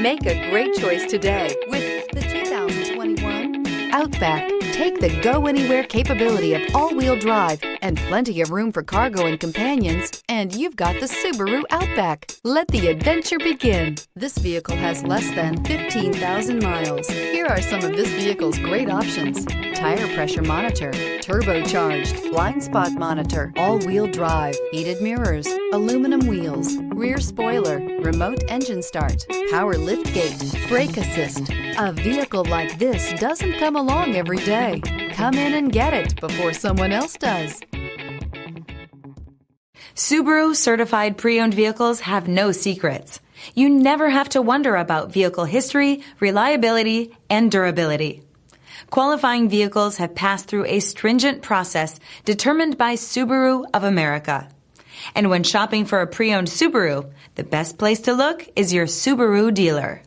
Make a great choice today with the 2021 Outback. Take the go-anywhere capability of all-wheel drive and plenty of room for cargo and companions, and you've got the Subaru Outback. Let the adventure begin. This vehicle has less than 15,000 miles. Here are some of this vehicle's great options: tire pressure monitor, turbocharged, blind spot monitor, all-wheel drive, heated mirrors, aluminum wheels, rear spoiler, remote engine start, power liftgate, brake assist. A vehicle like this doesn't come along every day. Come in and get it before someone else does. Subaru certified pre-owned vehicles have no secrets. You never have to wonder about vehicle history, reliability, and durability. Qualifying vehicles have passed through a stringent process determined by Subaru of America. And when shopping for a pre-owned Subaru, the best place to look is your Subaru dealer.